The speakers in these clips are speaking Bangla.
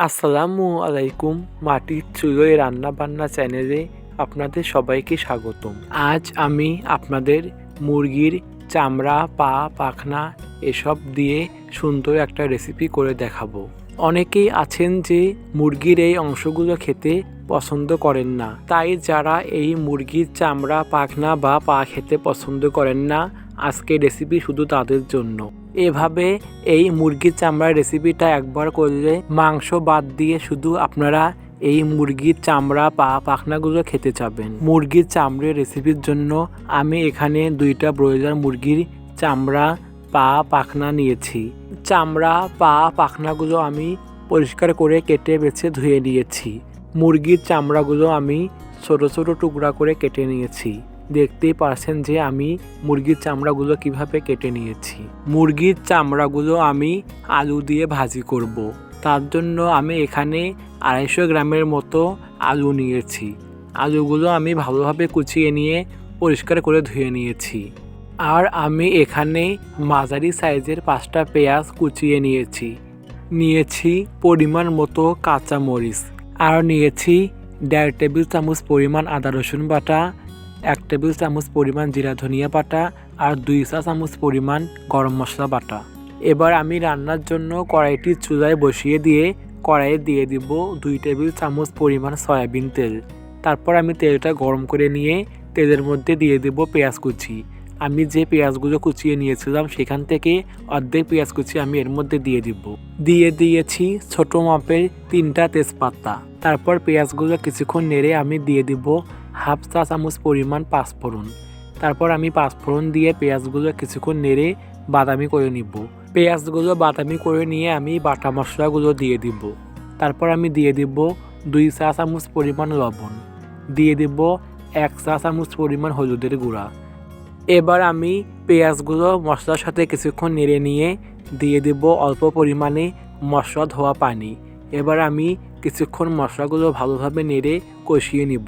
আসসালামু আলাইকুম। মাটির চুলোয় রান্নাবান্না চ্যানেলে আপনাদের সবাইকে স্বাগতম। আজ আমি আপনাদের মুরগির চামড়া, পা, পাখনা এসব দিয়ে সুন্দর একটা রেসিপি করে দেখাবো। অনেকেই আছেন যে মুরগির এই অংশগুলো খেতে পছন্দ করেন না, তাই যারা এই মুরগির চামড়া, পাখনা বা পা খেতে পছন্দ করেন না, আজকে রেসিপি শুধু তাদের জন্য। এভাবে এই মুরগির চামড়ার রেসিপিটা একবার করলে মাংস বাদ দিয়ে শুধু আপনারা এই মুরগির চামড়া, পা, পাখনাগুলো খেতে চাবেন। মুরগির চামড়ার রেসিপির জন্য আমি এখানে 2টা ব্রয়লার মুরগির চামড়া, পা, পাখনা নিয়েছি। চামড়া, পা, পাখনাগুলো আমি পরিষ্কার করে কেটে বেছে ধুয়ে নিয়েছি। মুরগির চামড়াগুলো আমি ছোট ছোট টুকরা করে কেটে নিয়েছি। দেখতেই পারছেন যে আমি মুরগির চামড়াগুলো কিভাবে কেটে নিয়েছি। মুরগির চামড়াগুলো আমি আলু দিয়ে ভাজি করব। তার জন্য আমি এখানে 250 গ্রামের মতো আলু নিয়েছি। আলুগুলো আমি ভালোভাবে কুচিয়ে নিয়ে পরিষ্কার করে ধুয়ে নিয়েছি। আর আমি এখানে মাঝারি সাইজের 5টা পেঁয়াজ কুচিয়ে নিয়েছি পরিমাণ মতো কাঁচামরিচ, আর নিয়েছি 1.5 টেবিল চামচ পরিমাণ আদা রসুন বাটা, 1 টেবিল চামচ পরিমাণ জিরা ধনিয়া বাটা, আর 2 চা চামচ পরিমাণ গরম মশলা বাটা। এবার আমি রান্নার জন্য কড়াইটি চুলায় বসিয়ে দিয়ে কড়াইয়ে দিয়ে দিব 2 টেবিল চামচ পরিমাণ সয়াবিন তেল। তারপর আমি তেলটা গরম করে নিয়ে তেলের মধ্যে দিয়ে দেব পেঁয়াজ কুচি। আমি যে পেঁয়াজগুলো কুচিয়ে নিয়েছিলাম সেখান থেকে অর্ধেক পেঁয়াজ কুচি আমি এর মধ্যে দিয়ে দিয়েছি ছোট মাপের 3টা তেজপাতা। তারপর পেঁয়াজগুলো কিছুক্ষণ নেড়ে আমি দিয়ে দিব 1/2 চা চামচ পরিমাণ পাঁচফোড়ন। তারপর আমি পাঁচফোড়ন দিয়ে পেঁয়াজগুলো কিছুক্ষণ নেড়ে বাদামি করে নিব। পেঁয়াজগুলো বাদামি করে নিয়ে আমি বাটা মশলাগুলো দিয়ে দিব। তারপর আমি দিয়ে দিব 2 চা চামচ পরিমাণ লবণ, দিয়ে দিব 1 চা চামচ পরিমাণ হলুদের গুঁড়া। এবার আমি পেঁয়াজগুলো মশলার সাথে কিছুক্ষণ নেড়ে নিয়ে দিয়ে দিব অল্প পরিমাণে মশলা ধোয়া পানি। এবার আমি কিছুক্ষণ মশলাগুলো ভালোভাবে নেড়ে কষিয়ে নিব।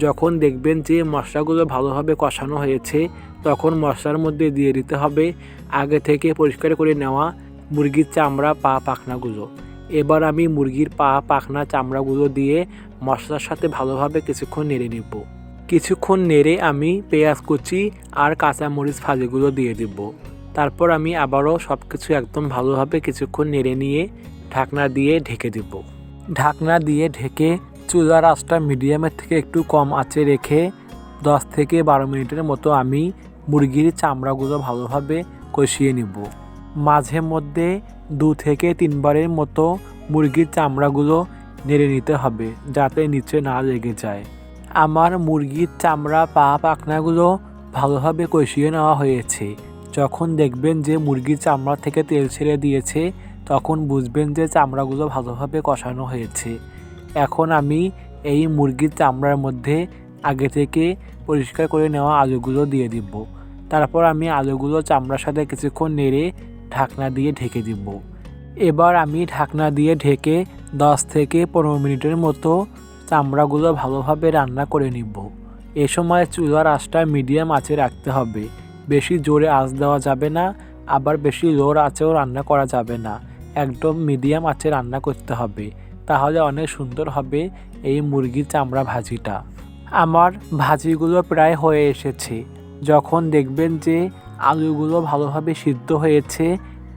যখন দেখবেন যে মশলাগুলো ভালোভাবে কষানো হয়েছে, তখন মশলার মধ্যে দিয়ে দিতে হবে আগে থেকে পরিষ্কার করে নেওয়া মুরগির চামড়া, পা, পাখনাগুলো। এবার আমি মুরগির পা, পাখনা, চামড়াগুলো দিয়ে মশলার সাথে ভালোভাবে কিছুক্ষণ নেড়ে নিব। কিছুক্ষণ নেড়ে আমি পেঁয়াজ কুচি আর কাঁচামরিচ ভাজিগুলো দিয়ে দিব। তারপর আমি আবারও সব কিছু একদম ভালোভাবে কিছুক্ষণ নেড়ে নিয়ে ঢাকনা দিয়ে ঢেকে দিব। ঢাকনা দিয়ে ঢেকে চুলার আঁচটা মিডিয়ামের থেকে একটু কম আঁচে রেখে 10 থেকে 12 মিনিটের মতো আমি মুরগির চামড়াগুলো ভালোভাবে কষিয়ে নিব। মাঝে মধ্যে 2 থেকে 3 বারের মতো মুরগির চামড়াগুলো নেড়ে নিতে হবে যাতে নিচে না লেগে যায়। আমার মুরগির চামড়া, পা, পাখনাগুলো ভালোভাবে কষিয়ে নেওয়া হয়েছে। যখন দেখবেন যে মুরগির চামড়া থেকে তেল ছেড়ে দিয়েছে, তখন বুঝবেন যে চামড়াগুলো ভালোভাবে কষানো হয়েছে। এখন আমি এই মুরগির চামড়ার মধ্যে আগে থেকে পরিষ্কার করে নেওয়া আলুগুলো দিয়ে দিব। তারপর আমি আলুগুলো চামড়ার সাথে কিছুক্ষণ নেড়ে ঢাকনা দিয়ে ঢেকে দিব। এবার আমি ঢাকনা দিয়ে ঢেকে 10 থেকে 15 মিনিটের মতো চামড়াগুলো ভালোভাবে রান্না করে নিব। এ সময় চুলার আঁচটা মিডিয়াম আঁচে রাখতে হবে। বেশি জোরে আঁচ দেওয়া যাবে না, আবার বেশি লোর আঁচেও রান্না করা যাবে না। একদম মিডিয়াম আঁচে রান্না করতে হবে, তাহলে অনেক সুন্দর হবে এই মুরগির চামড়া ভাজিটা। আমার ভাজিগুলো প্রায় হয়ে এসেছে। যখন দেখবেন যে আলুগুলো ভালোভাবে সিদ্ধ হয়েছে,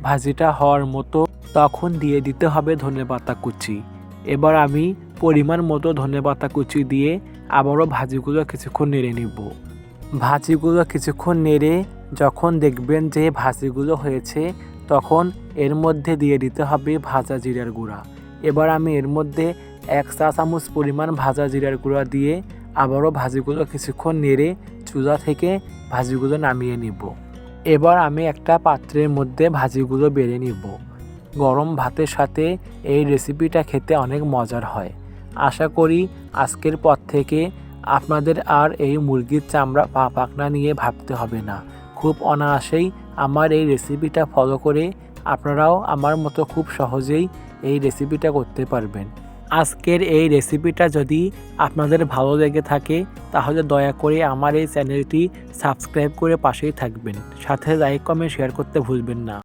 ভাজিটা হওয়ার মতো, তখন দিয়ে দিতে হবে ধনেপাতা কুচি। এবার আমি পরিমাণ মতো ধনেপাতা কুচি দিয়ে আবারও ভাজিগুলো কিছুক্ষণ নেড়ে নিব। ভাজিগুলো কিছুক্ষণ নেড়ে যখন দেখবেন যে ভাজিগুলো হয়েছে, তখন এর মধ্যে দিয়ে দিতে হবে ভাজা জিরার গুঁড়া। এবার আমি এর মধ্যে 1 চা চামচ পরিমাণ ভাজা জিরার গুঁড়া দিয়ে আবারও ভাজিগুলো কিছুক্ষণ নেড়ে চুলা থেকে ভাজিগুলো নামিয়ে নিব। এবার আমি একটা পাত্রের মধ্যে ভাজিগুলো বেড়ে নিব। গরম ভাতের সাথে এই রেসিপিটা খেতে অনেক মজার হয়। আশা করি আজকের পর থেকে আপনাদের আর এই মুরগির চামড়া, পা, পাখনা নিয়ে ভাবতে হবে না। খুব অনায়াসেই আমার এই রেসিপিটা ফলো করে আপনারাও আমার মতো খুব সহজেই এই রেসিপিটা করতে পারবেন। আজকের এই রেসিপিটা যদি আপনাদের ভালো লেগে থাকে, তাহলে দয়া করে আমার এই চ্যানেলটি সাবস্ক্রাইব করে পাশেই থাকবেন। সাথে লাইক, কমেন্ট, শেয়ার করতে ভুলবেন না।